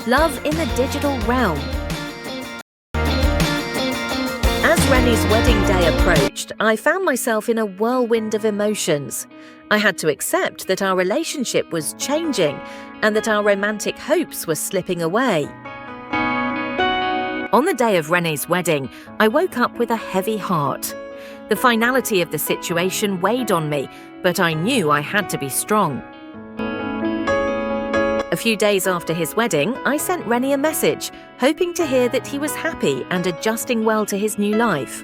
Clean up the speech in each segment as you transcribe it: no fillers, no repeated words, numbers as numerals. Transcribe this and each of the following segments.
Love in the digital realm. As Rennie's wedding day approached, I found myself in a whirlwind of emotions. I had to accept that our relationship was changing and that our romantic hopes were slipping away. On the day of Rennie's wedding, I woke up with a heavy heart. The finality of the situation weighed on me, but I knew I had to be strong. A few days after his wedding, I sent Rennie a message, hoping to hear that he was happy and adjusting well to his new life.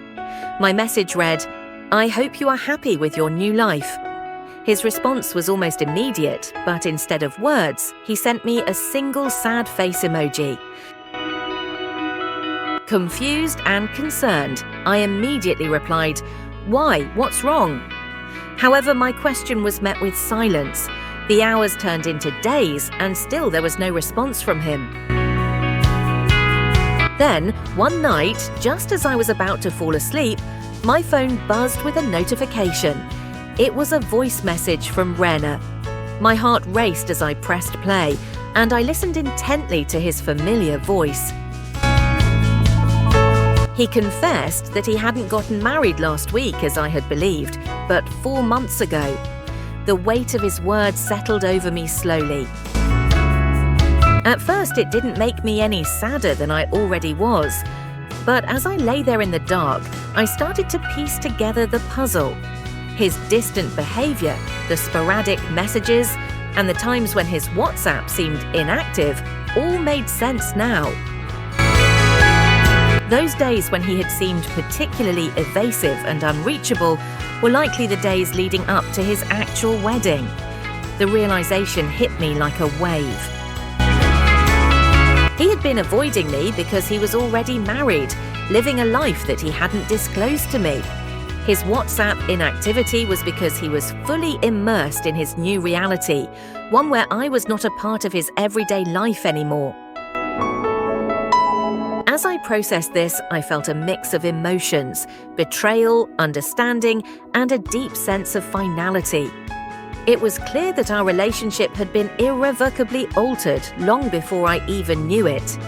My message read, "I hope you are happy with your new life." His response was almost immediate, but instead of words, he sent me a single sad face emoji. Confused and concerned, I immediately replied, "Why? What's wrong?" However, my question was met with silence. The hours turned into days, and still there was no response from him. Then, one night, just as I was about to fall asleep, my phone buzzed with a notification. It was a voice message from Rennie. My heart raced as I pressed play, and I listened intently to his familiar voice. He confessed that he hadn't gotten married last week as I had believed, but 4 months ago. The weight of his words settled over me slowly. At first, it didn't make me any sadder than I already was. But as I lay there in the dark, I started to piece together the puzzle. His distant behavior, the sporadic messages, and the times when his WhatsApp seemed inactive all made sense now. Those days when he had seemed particularly evasive and unreachable were likely the days leading up to his actual wedding. The realization hit me like a wave. He had been avoiding me because he was already married, living a life that he hadn't disclosed to me. His WhatsApp inactivity was because he was fully immersed in his new reality, one where I was not a part of his everyday life anymore. As I processed this, I felt a mix of emotions: betrayal, understanding, and a deep sense of finality. It was clear that our relationship had been irrevocably altered long before I even knew it.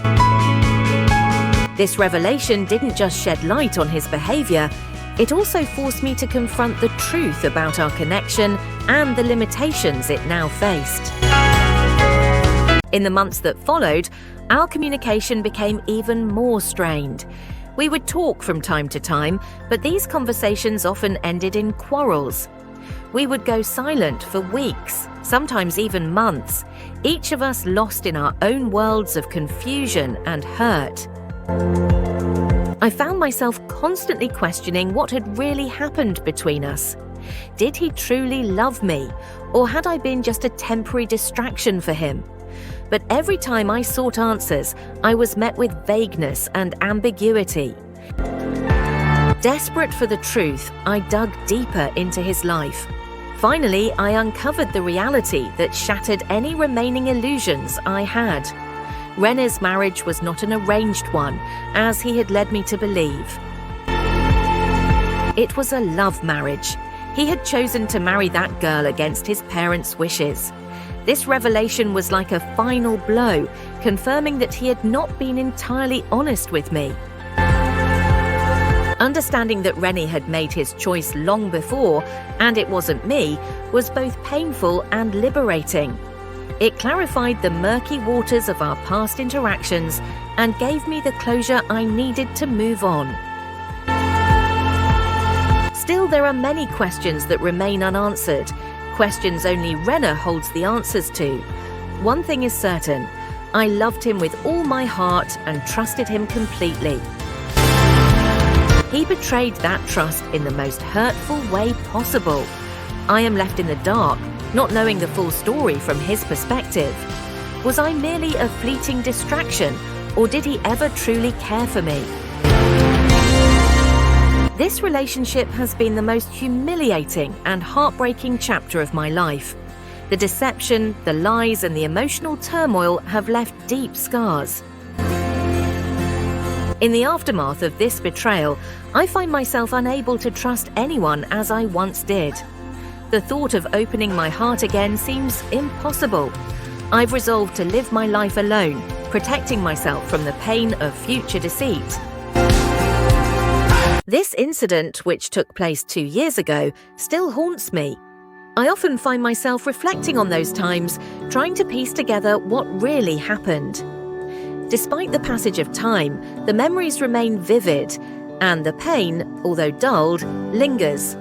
This revelation didn't just shed light on his behavior, it also forced me to confront the truth about our connection and the limitations it now faced. In the months that followed, our communication became even more strained. We would talk from time to time, but these conversations often ended in quarrels. We would go silent for weeks, sometimes even months, each of us lost in our own worlds of confusion and hurt. I found myself constantly questioning what had really happened between us. Did he truly love me, or had I been just a temporary distraction for him? But every time I sought answers, I was met with vagueness and ambiguity. Desperate for the truth, I dug deeper into his life. Finally, I uncovered the reality that shattered any remaining illusions I had. Rennie's marriage was not an arranged one, as he had led me to believe. It was a love marriage. He had chosen to marry that girl against his parents' wishes. This revelation was like a final blow, confirming that he had not been entirely honest with me. Understanding that Rennie had made his choice long before, and it wasn't me, was both painful and liberating. It clarified the murky waters of our past interactions and gave me the closure I needed to move on. Still, there are many questions that remain unanswered. Questions only Rennie holds the answers to. One thing is certain, I loved him with all my heart and trusted him completely. He betrayed that trust in the most hurtful way possible. I am left in the dark, not knowing the full story from his perspective. Was I merely a fleeting distraction, or did he ever truly care for me? This relationship has been the most humiliating and heartbreaking chapter of my life. The deception, the lies, and the emotional turmoil have left deep scars. In the aftermath of this betrayal, I find myself unable to trust anyone as I once did. The thought of opening my heart again seems impossible. I've resolved to live my life alone, protecting myself from the pain of future deceit. This incident, which took place 2 years ago, still haunts me. I often find myself reflecting on those times, trying to piece together what really happened. Despite the passage of time, the memories remain vivid, and the pain, although dulled, lingers.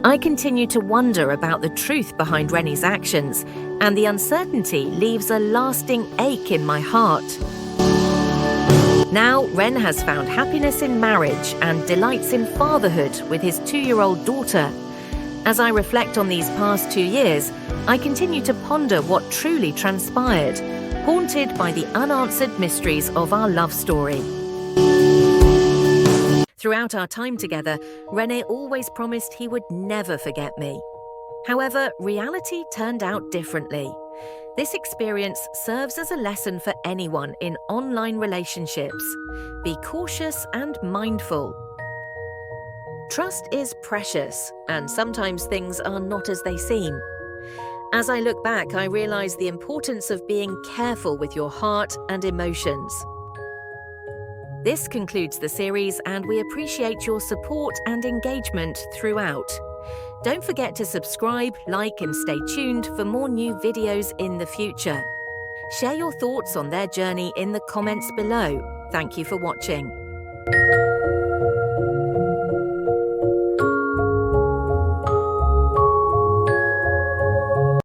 I continue to wonder about the truth behind René's actions, and the uncertainty leaves a lasting ache in my heart. Now, Ren has found happiness in marriage and delights in fatherhood with his 2-year-old daughter. As I reflect on these past 2 years, I continue to ponder what truly transpired, haunted by the unanswered mysteries of our love story. Throughout our time together, René always promised he would never forget me. However, reality turned out differently. This experience serves as a lesson for anyone in online relationships. Be cautious and mindful. Trust is precious, and sometimes things are not as they seem. As I look back, I realize the importance of being careful with your heart and emotions. This concludes the series, and we appreciate your support and engagement throughout. Don't forget to subscribe, like, and stay tuned for more new videos in the future. Share your thoughts on their journey in the comments below. Thank you for watching.